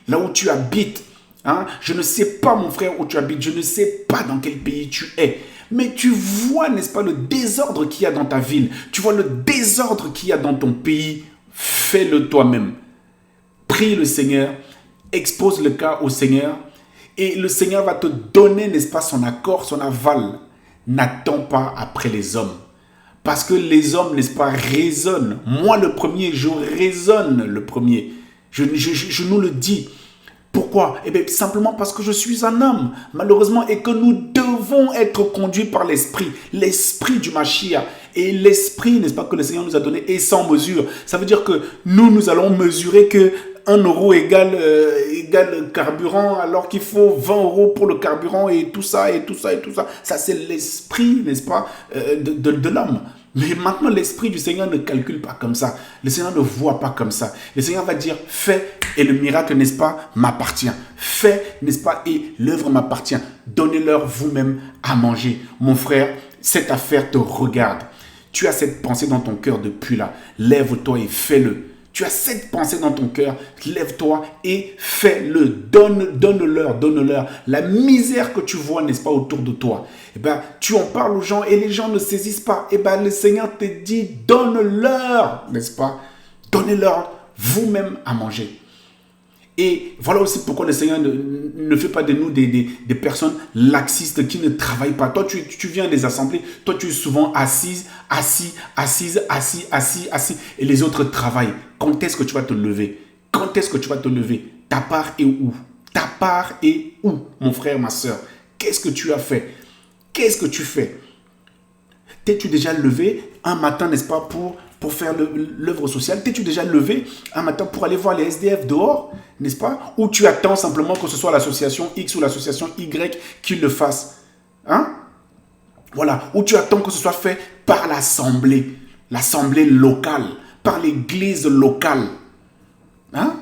là où tu habites. Hein? Je ne sais pas, mon frère, où tu habites. Je ne sais pas dans quel pays tu es. Mais tu vois, n'est-ce pas, le désordre qu'il y a dans ta ville. Tu vois le désordre qu'il y a dans ton pays. Fais-le toi-même. Prie le Seigneur. Expose le cas au Seigneur. Et le Seigneur va te donner, n'est-ce pas, son accord, son aval. N'attends pas après les hommes. Parce que les hommes, n'est-ce pas, raisonnent. Moi, le premier, je raisonne le premier. Je nous le dis. Pourquoi? Eh bien, simplement parce que je suis un homme, malheureusement, et que nous devons être conduits par l'esprit du Mashiach. Et l'esprit, n'est-ce pas, que le Seigneur nous a donné est sans mesure. Ça veut dire que nous allons mesurer que 1 euro égale carburant, alors qu'il faut 20 euros pour le carburant et tout ça, et tout ça, et tout ça. Ça, c'est l'esprit, n'est-ce pas, de l'homme. Mais maintenant, l'esprit du Seigneur ne calcule pas comme ça. Le Seigneur ne voit pas comme ça. Le Seigneur va dire, fais, et le miracle, n'est-ce pas, m'appartient. Fais, n'est-ce pas, et l'œuvre m'appartient. Donnez-leur vous-même à manger. Mon frère, cette affaire te regarde. Tu as cette pensée dans ton cœur depuis là. Lève-toi et fais-le. Tu as cette pensée dans ton cœur, lève-toi et fais-le. Donne-leur. La misère que tu vois, n'est-ce pas, autour de toi. Eh ben, tu en parles aux gens et les gens ne saisissent pas. Eh ben, le Seigneur te dit, donne-leur, n'est-ce pas? Donnez-leur vous-même à manger. Et voilà aussi pourquoi le Seigneur ne fait pas de nous des personnes laxistes qui ne travaillent pas. Toi, tu viens des assemblées, toi, tu es souvent assis. Et les autres travaillent. Quand est-ce que tu vas te lever? Quand est-ce que tu vas te lever? Ta part est où? Ta part est où, mon frère, ma soeur? Qu'est-ce que tu as fait? Qu'est-ce que tu fais? T'es-tu déjà levé un matin, n'est-ce pas, pour faire l'œuvre sociale? T'es-tu déjà levé un matin pour aller voir les SDF dehors, n'est-ce pas? Ou tu attends simplement que ce soit l'association X ou l'association Y qui le fasse? Hein? Voilà. Ou tu attends que ce soit fait par l'assemblée locale, par l'église locale. Hein?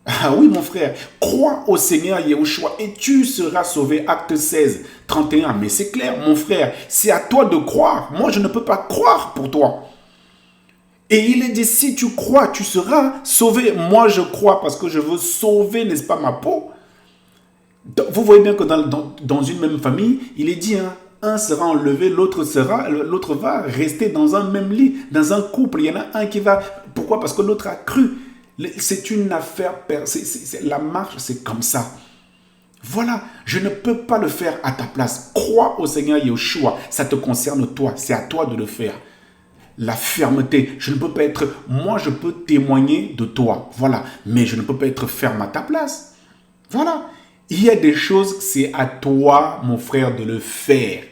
Ah oui, mon frère, crois au Seigneur Yahushua et tu seras sauvé. Acte 16, 31. Mais c'est clair, mon frère, c'est à toi de croire. Moi, je ne peux pas croire pour toi. Et il est dit, si tu crois, tu seras sauvé. Moi, je crois parce que je veux sauver, n'est-ce pas, ma peau. Vous voyez bien que dans une même famille, il est dit, hein, un sera enlevé, l'autre va rester dans un même lit, dans un couple. Il y en a un qui va... Pourquoi? Parce que l'autre a cru. C'est une affaire... La marche, c'est comme ça. Voilà, je ne peux pas le faire à ta place. Crois au Seigneur Yeshua. Ça te concerne toi. C'est à toi de le faire. La fermeté, je ne peux pas être... Moi, je peux témoigner de toi. Voilà. Mais je ne peux pas être ferme à ta place. Voilà. Il y a des choses, c'est à toi, mon frère, de le faire.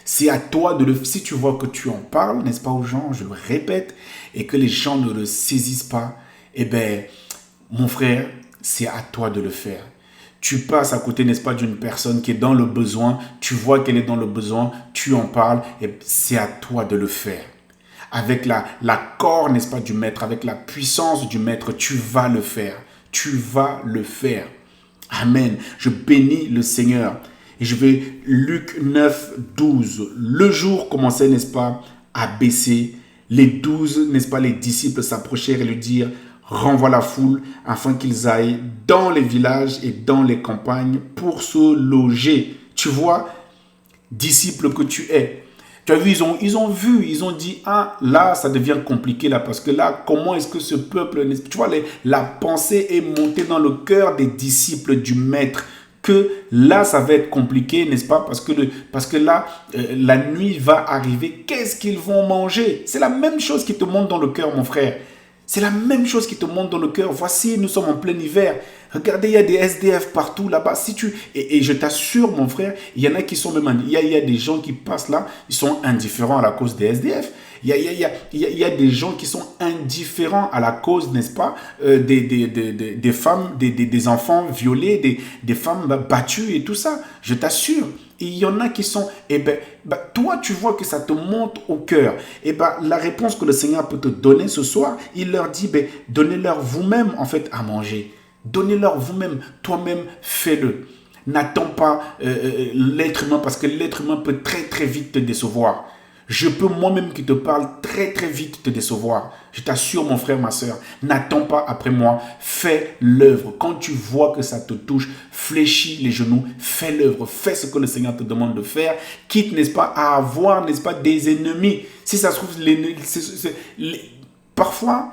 C'est à toi de le... Si tu vois que tu en parles, n'est-ce pas, aux gens, je le répète, et que les gens ne le saisissent pas, eh bien, mon frère, c'est à toi de le faire. Tu passes à côté, n'est-ce pas, d'une personne qui est dans le besoin, tu vois qu'elle est dans le besoin, tu en parles, et c'est à toi de le faire. Avec l'accord, n'est-ce pas, du maître, avec la puissance du maître, tu vas le faire. Tu vas le faire. Amen. Je bénis le Seigneur. Et je vais, Luc 9, 12. Le jour commençait, n'est-ce pas, à baisser. Les 12, n'est-ce pas, les disciples s'approchèrent et lui dirent, renvoie la foule afin qu'ils aillent dans les villages et dans les campagnes pour se loger. Tu vois, disciple que tu es. Tu as vu, ils ont vu, ils ont dit, ah, là, ça devient compliqué, là, parce que là, comment est-ce que ce peuple, tu vois, la pensée est montée dans le cœur des disciples du maître, que là, ça va être compliqué, n'est-ce pas, parce que là, la nuit va arriver, qu'est-ce qu'ils vont manger? C'est la même chose qui te monte dans le cœur, mon frère. C'est la même chose qui te monte dans le cœur. Voici, nous sommes en plein hiver. Regardez, il y a des SDF partout là-bas. Et je t'assure, mon frère, il y en a qui sont même... Il y a des gens qui passent là, ils sont indifférents à la cause des SDF. Il y a des gens qui sont indifférents à la cause, n'est-ce pas, des femmes, des enfants violés, des femmes battues et tout ça. Je t'assure. Et il y en a qui sont, toi tu vois que ça te monte au cœur. La réponse que le Seigneur peut te donner ce soir, il leur dit, donnez-leur vous-même en fait à manger. Donnez-leur vous-même, toi-même fais-le. N'attends pas l'être humain parce que l'être humain peut très très vite te décevoir. Je peux moi-même qui te parle très très vite te décevoir. Je t'assure mon frère, ma soeur, n'attends pas après moi, fais l'œuvre. Quand tu vois que ça te touche, fléchis les genoux, fais l'œuvre, fais ce que le Seigneur te demande de faire, quitte, n'est-ce pas, à avoir, n'est-ce pas, des ennemis. Si ça se trouve, parfois,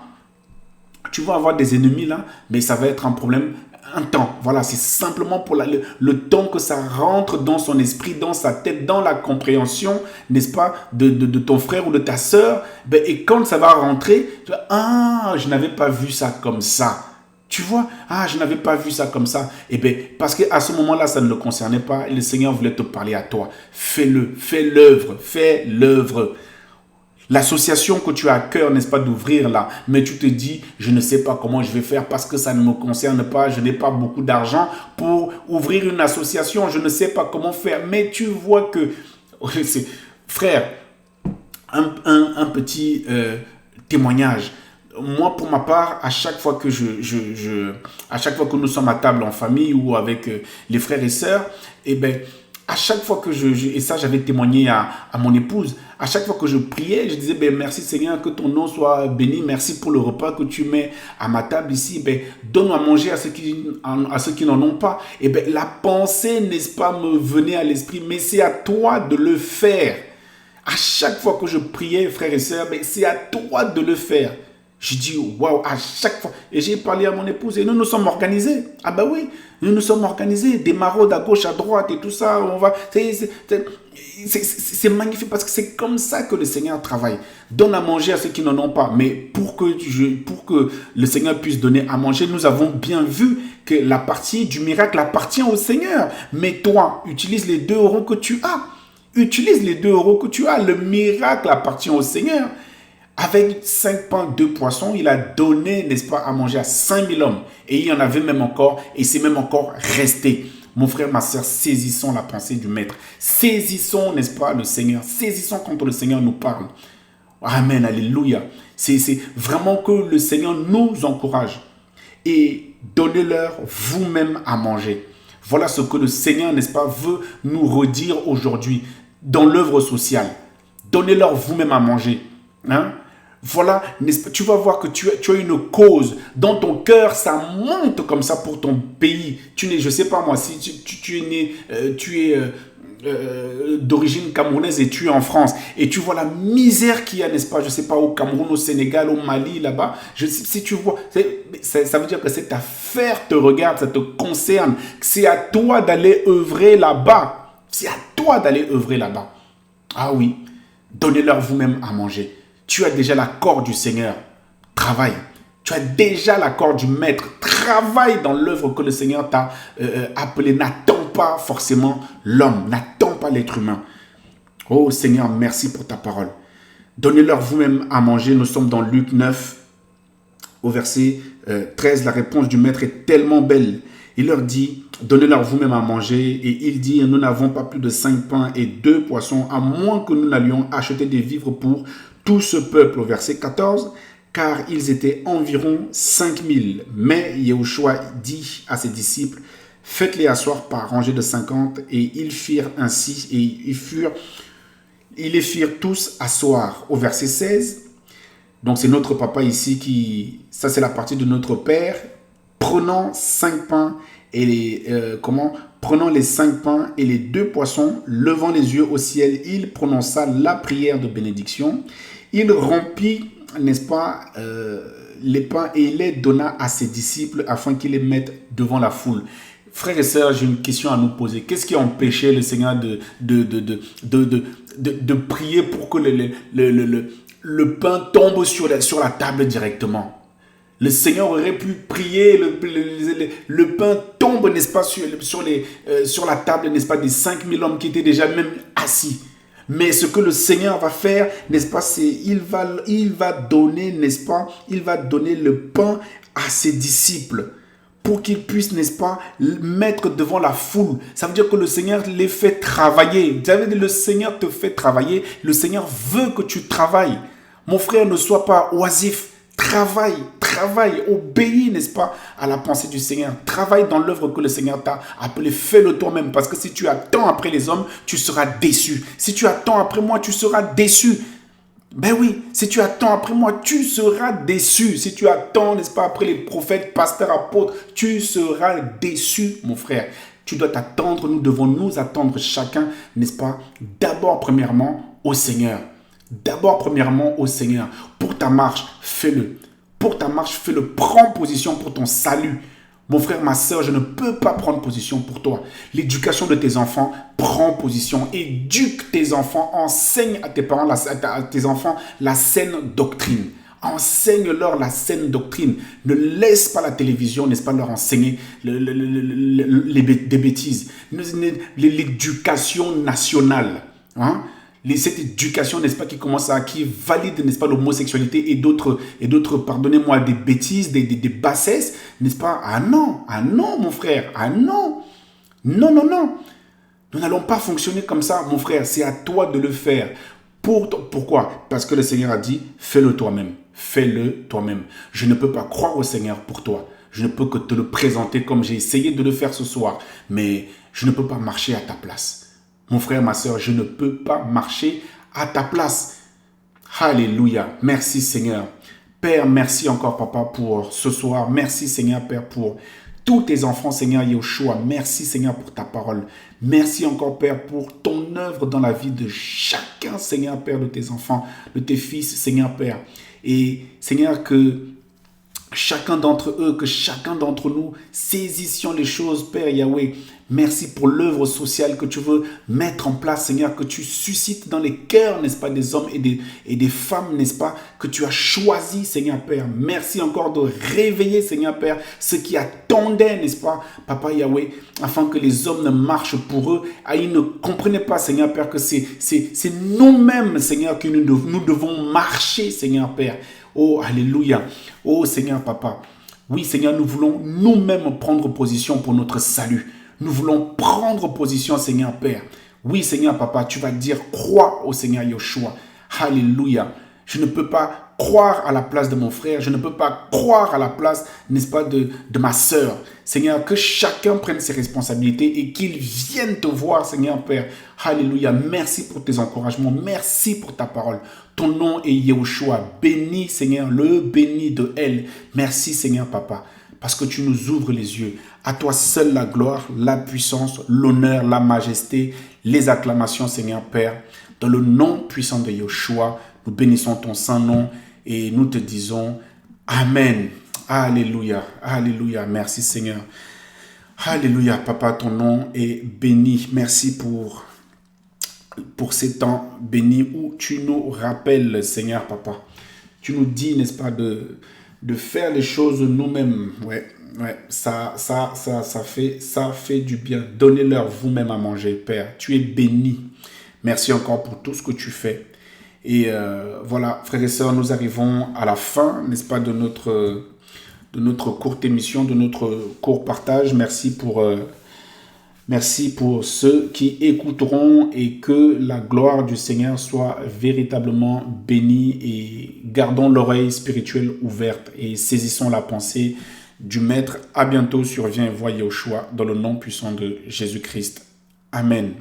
tu vas avoir des ennemis là, mais ça va être un problème un temps. Voilà, c'est simplement pour le temps que ça rentre dans son esprit, dans sa tête, dans la compréhension, n'est-ce pas, de ton frère ou de ta sœur. Et quand ça va rentrer, tu vas, ah, je n'avais pas vu ça comme ça. Tu vois, ah, je n'avais pas vu ça comme ça. Parce qu'à ce moment-là, ça ne le concernait pas. Et le Seigneur voulait te parler à toi. Fais-le, fais l'œuvre, fais l'œuvre. L'association que tu as à cœur, n'est-ce pas, d'ouvrir là, mais tu te dis, je ne sais pas comment je vais faire parce que ça ne me concerne pas, je n'ai pas beaucoup d'argent pour ouvrir une association, je ne sais pas comment faire, mais tu vois que, frère, un petit témoignage. Moi, pour ma part, à chaque fois que à chaque fois que nous sommes à table en famille ou avec les frères et sœurs, à chaque fois que et ça j'avais témoigné à mon épouse, à chaque fois que je priais, je disais, merci Seigneur, que ton nom soit béni, merci pour le repas que tu mets à ma table ici, donne à manger à ceux qui n'en ont pas. La pensée, n'est-ce pas, me venait à l'esprit, mais c'est à toi de le faire. À chaque fois que je priais, frères et sœurs, c'est à toi de le faire. Je dis, waouh, à chaque fois. Et j'ai parlé à mon épouse et nous nous sommes organisés. Ah oui, nous nous sommes organisés. Des maraudes à gauche, à droite et tout ça. On va. C'est magnifique parce que c'est comme ça que le Seigneur travaille. Donne à manger à ceux qui n'en ont pas. Mais pour que le Seigneur puisse donner à manger, nous avons bien vu que la partie du miracle appartient au Seigneur. Mais toi, utilise les 2 euros que tu as. Utilise les 2 euros que tu as. Le miracle appartient au Seigneur. Avec 5 pains, 2 poissons, il a donné, n'est-ce pas, à manger à 5000 hommes. Et il y en avait même encore, et c'est même encore resté. Mon frère, ma soeur, saisissons la pensée du Maître. Saisissons, n'est-ce pas, le Seigneur. Saisissons quand le Seigneur nous parle. Amen, alléluia. C'est vraiment que le Seigneur nous encourage. Et donnez-leur vous-même à manger. Voilà ce que le Seigneur, n'est-ce pas, veut nous redire aujourd'hui dans l'œuvre sociale. Donnez-leur vous-même à manger. Hein? Voilà, tu vas voir que tu as une cause. Dans ton cœur, ça monte comme ça pour ton pays. Tu n'es, je sais pas moi, si tu es né, d'origine camerounaise et tu es en France et tu vois la misère qu'il y a, n'est-ce pas, je sais pas, au Cameroun, au Sénégal, au Mali, là-bas, si tu vois, ça veut dire que cette affaire te regarde, ça te concerne, c'est à toi d'aller œuvrer là-bas, c'est à toi d'aller œuvrer là-bas. Ah oui, donnez-leur vous-même à manger. Tu as déjà l'accord du Seigneur, travaille. Tu as déjà l'accord du Maître. Travaille dans l'œuvre que le Seigneur t'a appelé. N'attends pas forcément l'homme. N'attends pas l'être humain. Oh Seigneur, merci pour ta parole. Donnez-leur vous-même à manger. Nous sommes dans Luc 9, au verset 13. La réponse du Maître est tellement belle. Il leur dit, donnez-leur vous-même à manger. Et il dit, nous n'avons pas plus de 5 pains et 2 poissons, à moins que nous n'allions acheter des vivres pour tout ce peuple. Au verset 14. Car ils étaient environ 5000. Mais Yahushua dit à ses disciples, faites-les asseoir par rangée de 50. Et ils firent ainsi, et ils les firent tous asseoir. Au verset 16, donc c'est notre papa ici ça c'est la partie de notre Père, prenant 5 pains et prenant les 5 pains et les 2 poissons, levant les yeux au ciel, il prononça la prière de bénédiction. Il rompit, n'est-ce pas, les pains et il les donna à ses disciples afin qu'ils les mettent devant la foule. Frères et sœurs, j'ai une question à nous poser. Qu'est-ce qui a empêché le Seigneur de prier pour que le pain tombe sur la table directement? Le Seigneur aurait pu prier, le pain tombe, n'est-ce pas, sur la table, n'est-ce pas, des 5000 hommes qui étaient déjà même assis. Mais ce que le Seigneur va faire, n'est-ce pas, c'est il va donner, n'est-ce pas, il va donner le pain à ses disciples pour qu'ils puissent, n'est-ce pas, mettre devant la foule. Ça veut dire que le Seigneur les fait travailler. Vous savez, le Seigneur te fait travailler. Le Seigneur veut que tu travailles. Mon frère, ne sois pas oisif. Travaille, obéis, n'est-ce pas, à la pensée du Seigneur. Travaille dans l'œuvre que le Seigneur t'a appelé. Fais-le toi-même. Parce que si tu attends après les hommes, tu seras déçu. Si tu attends après moi, tu seras déçu. Ben oui, si tu attends après moi, tu seras déçu. Si tu attends, n'est-ce pas, après les prophètes, pasteurs, apôtres, tu seras déçu, mon frère. Tu dois t'attendre, nous devons nous attendre chacun, n'est-ce pas, d'abord, premièrement, au Seigneur. D'abord, premièrement, au Seigneur. Pour ta marche, fais-le. Pour ta marche, fais-le. Prends position pour ton salut. Mon frère, ma soeur, je ne peux pas prendre position pour toi. L'éducation de tes enfants, prends position. Éduque tes enfants. Enseigne à tes parents, à tes enfants, la saine doctrine. Enseigne-leur la saine doctrine. Ne laisse pas la télévision, n'est-ce pas, leur enseigner des bêtises. L'éducation nationale. Hein? Cette éducation, n'est-ce pas, qui valide, n'est-ce pas, l'homosexualité et d'autres, pardonnez-moi, des bêtises, des bassesses, n'est-ce pas? Ah non, mon frère, ah non. Non. Nous n'allons pas fonctionner comme ça, mon frère. C'est à toi de le faire. Pourquoi? Parce que le Seigneur a dit, fais-le toi-même. Fais-le toi-même. Je ne peux pas croire au Seigneur pour toi. Je ne peux que te le présenter comme j'ai essayé de le faire ce soir. Mais je ne peux pas marcher à ta place. Mon frère, ma soeur, je ne peux pas marcher à ta place. Alléluia. Merci Seigneur. Père, merci encore papa pour ce soir. Merci Seigneur Père pour tous tes enfants, Seigneur Yahushua. Merci Seigneur pour ta parole. Merci encore Père pour ton œuvre dans la vie de chacun, Seigneur Père, de tes enfants, de tes fils, Seigneur Père. Et Seigneur, que chacun d'entre eux, que chacun d'entre nous saisissions les choses, Père Yahweh. Merci pour l'œuvre sociale que tu veux mettre en place, Seigneur, que tu suscites dans les cœurs, n'est-ce pas, des hommes et des femmes, n'est-ce pas, que tu as choisi, Seigneur Père. Merci encore de réveiller, Seigneur Père, ceux qui attendaient, n'est-ce pas, Papa Yahweh, afin que les hommes ne marchent pour eux. Ah, ils ne comprenaient pas, Seigneur Père, que c'est nous-mêmes, Seigneur, que nous devons marcher, Seigneur Père. Oh, alléluia. Oh, Seigneur Papa. Oui, Seigneur, nous voulons nous-mêmes prendre position pour notre salut. Nous voulons prendre position, Seigneur Père. Oui, Seigneur Papa, tu vas dire, crois au Seigneur Yahushua. Alléluia. Je ne peux pas croire à la place de mon frère. Je ne peux pas croire à la place, n'est-ce pas, de ma sœur. Seigneur, que chacun prenne ses responsabilités et qu'il vienne te voir, Seigneur Père. Alléluia. Merci pour tes encouragements. Merci pour ta parole. Ton nom est Yahushua. Béni, Seigneur, le béni de elle. Merci, Seigneur Papa. parce que tu nous ouvres les yeux. À toi seul la gloire, la puissance, l'honneur, la majesté, les acclamations, Seigneur Père. Dans le nom puissant de Yeshua, nous bénissons ton saint nom et nous te disons Amen. Alléluia, alléluia. Merci Seigneur. Alléluia, Papa, ton nom est béni. Merci pour ces temps bénis où tu nous rappelles, Seigneur, Papa. Tu nous dis, n'est-ce pas, de faire les choses nous-mêmes. Ouais, ça fait du bien. Donnez-leur vous-même à manger, Père. Tu es béni. Merci encore pour tout ce que tu fais. Et voilà, frères et sœurs, nous arrivons à la fin, n'est-ce pas, de notre courte émission, de notre court partage. Merci pour ceux qui écouteront et que la gloire du Seigneur soit véritablement bénie et gardons l'oreille spirituelle ouverte et saisissons la pensée du Maître. À bientôt sur Viens et vois Yeshua dans le nom puissant de Jésus-Christ. Amen.